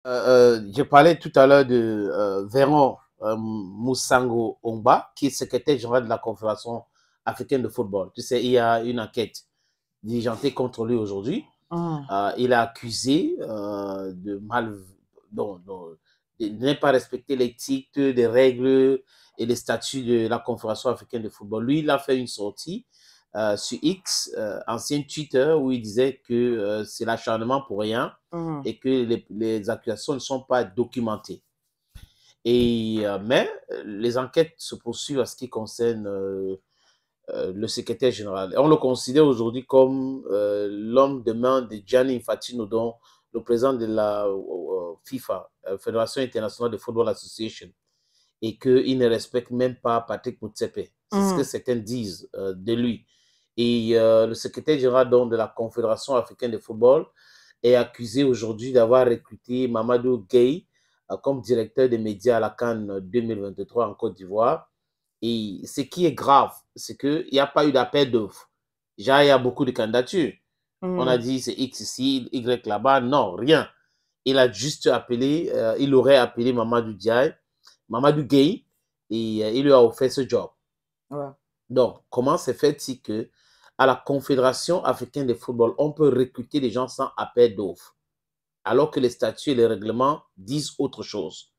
Je parlais tout à l'heure de Véron Moussango Ongba, qui est secrétaire général de la Confédération africaine de football. Tu sais, il y a une enquête diligentée contre lui aujourd'hui. Il est accusé de de ne pas respecter l'éthique, des règles et les statuts de la Confédération africaine de football. Lui, il a fait une sortie sur X, ancien Twitter, où il disait que c'est l'acharnement pour rien et que les accusations ne sont pas documentées. Mais les enquêtes se poursuivent à ce qui concerne le secrétaire général. On le considère aujourd'hui comme l'homme de main de Gianni Infantino, dont le président de la FIFA, Fédération internationale de football association, et qu'il ne respecte même pas Patrick Motsepe. C'est ce que certains disent de lui. Et le secrétaire général donc, de la Confédération africaine de football est accusé aujourd'hui d'avoir recruté Mamadou Gueye comme directeur des médias à la CAN 2023 en Côte d'Ivoire. Et ce qui est grave, c'est qu'il n'y a pas eu d'appel d'offres. Déjà, il y a beaucoup de candidatures. On a dit c'est X ici, Y là-bas. Non, rien. Il a juste appelé, il aurait appelé Mamadou Gueye, et il lui a offert ce job. Ouais. Donc, comment c'est fait-il que à la Confédération africaine de football, on peut recruter des gens sans appel d'offres, alors que les statuts et les règlements disent autre chose?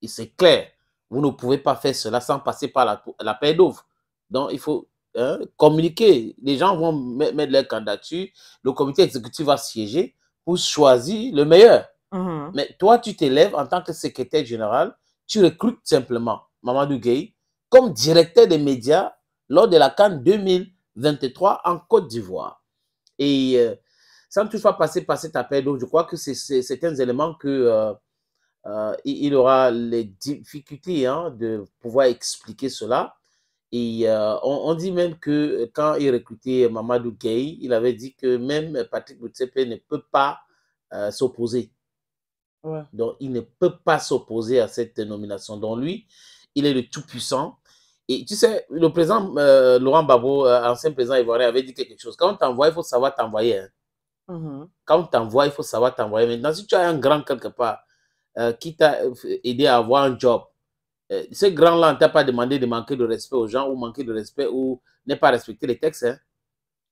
Et c'est clair, vous ne pouvez pas faire cela sans passer par l'appel d'offres. Donc, il faut communiquer. Les gens vont mettre leur candidature, le comité exécutif va siéger pour choisir le meilleur. Mais toi, tu t'élèves en tant que secrétaire général, tu recrutes simplement Mamadou Gueye comme directeur des médias lors de la CAN 2023 en Côte d'Ivoire. Et sans toutefois passer par cet appel d'offres, je crois que c'est certains éléments que il aura les difficultés de pouvoir expliquer cela. Et on dit même que quand il recrutait Mamadou Gueye, il avait dit que même Patrick Motsepe ne peut pas s'opposer. Ouais. Donc, il ne peut pas s'opposer à cette nomination. Donc, lui, il est le tout-puissant. Et tu sais, le président Laurent Gbagbo, ancien président ivoirien, avait dit quelque chose. Quand on t'envoie, il faut savoir t'envoyer. Hein. Quand on t'envoie, il faut savoir t'envoyer. Maintenant, si tu as un grand quelque part qui t'a aidé à avoir un job, ce grand-là ne t'a pas demandé de manquer de respect aux gens ou manquer de respect ou ne pas respecter les textes. Hein.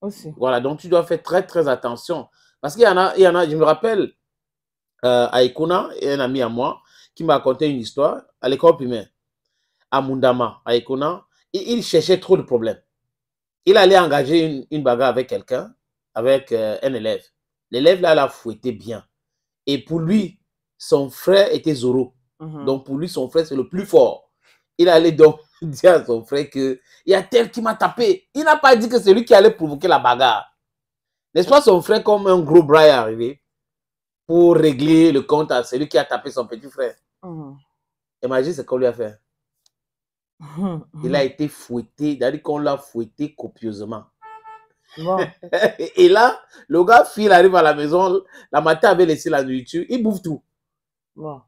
Aussi. Voilà, donc tu dois faire très, très attention. Parce qu'il y en a, je me rappelle, à Ekona, un ami à moi, qui m'a raconté une histoire à l'école primaire, à Mundama, à Ekona, et il cherchait trop de problèmes. Il allait engager une bagarre avec quelqu'un, avec un élève. L'élève, là, l'a fouetté bien. Et pour lui, son frère était Zoro. Donc, pour lui, son frère, c'est le plus fort. Il allait donc dire à son frère qu'il y a tel qui m'a tapé. Il n'a pas dit que c'est lui qui allait provoquer la bagarre. N'est-ce pas son frère, comme un gros bras, est arrivé pour régler le compte à celui qui a tapé son petit frère? Imagine ce qu'on lui a fait. Il a été fouetté, c'est-à-dire qu'on l'a fouetté copieusement. Bon. Et là, le gars, il arrive à la maison, la matin avait laissé la nourriture, il bouffe tout. Bon.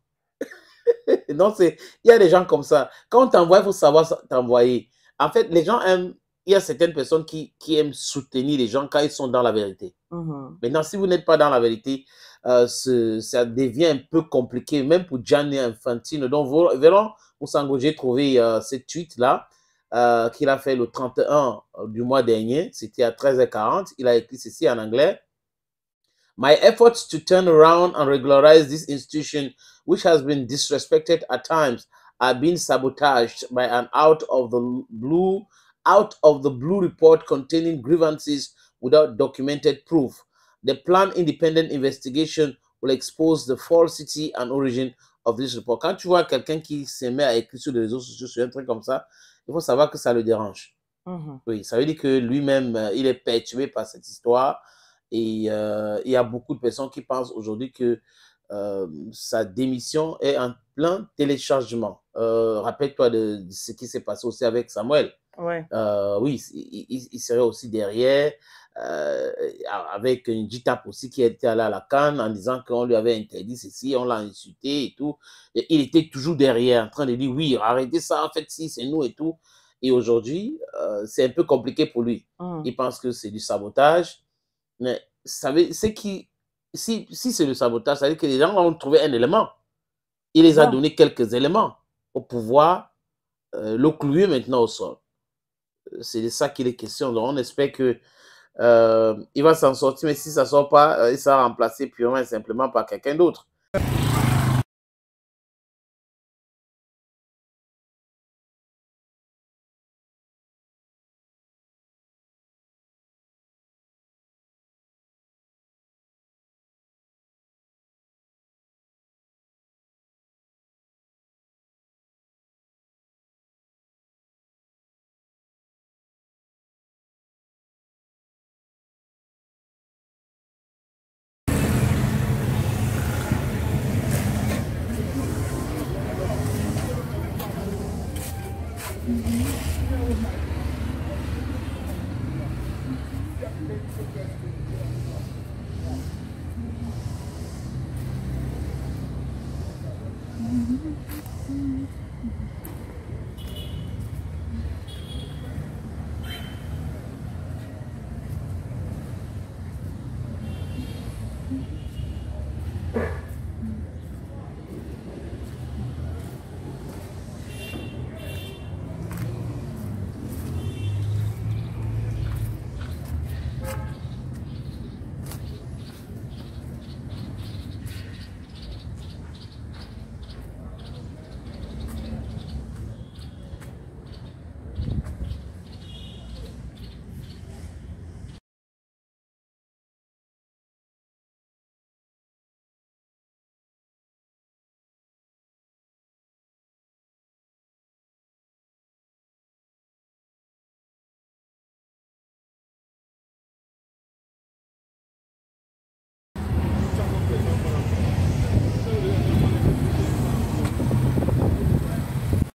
Donc, il y a des gens comme ça. Quand on t'envoie, il faut savoir t'envoyer. En fait, les gens aiment, il y a certaines personnes qui aiment soutenir les gens quand ils sont dans la vérité. Maintenant, si vous n'êtes pas dans la vérité, ça devient un peu compliqué, même pour Gianni Infantino. Donc, Véron Moussango, j'ai trouvé ce tweet-là qu'il a fait le 31 du mois dernier. C'était à 13h40. Il a écrit ceci en anglais. My efforts to turn around and regularize this institution, which has been disrespected at times, are being sabotaged by an out of the blue report containing grievances without documented proof. The planned independent investigation will expose the falsity and origin of this report. Quand tu vois quelqu'un qui se met à écrire sur les réseaux sociaux sur un truc comme ça, il faut savoir que ça le dérange. Oui, ça veut dire que lui-même, il est perturbé par cette histoire. Et il y a beaucoup de personnes qui pensent aujourd'hui que sa démission est en plein téléchargement. Rappelle-toi de ce qui s'est passé aussi avec Samuel. Ouais. Oui, il serait aussi derrière, avec une J-Tap aussi qui était allé à la CAN en disant qu'on lui avait interdit ceci, on l'a insulté et tout. Et il était toujours derrière en train de dire oui, arrêtez ça, en fait, si, c'est nous et tout. Et aujourd'hui, c'est un peu compliqué pour lui. Il pense que c'est du sabotage. Mais ce qui si c'est le sabotage, ça veut dire que les gens ont trouvé un élément. Il les a donné quelques éléments pour pouvoir le clouer maintenant au sol. C'est de ça qu'il est question. Donc, on espère que il va s'en sortir, mais si ça ne sort pas, il sera remplacé purement et simplement par quelqu'un d'autre.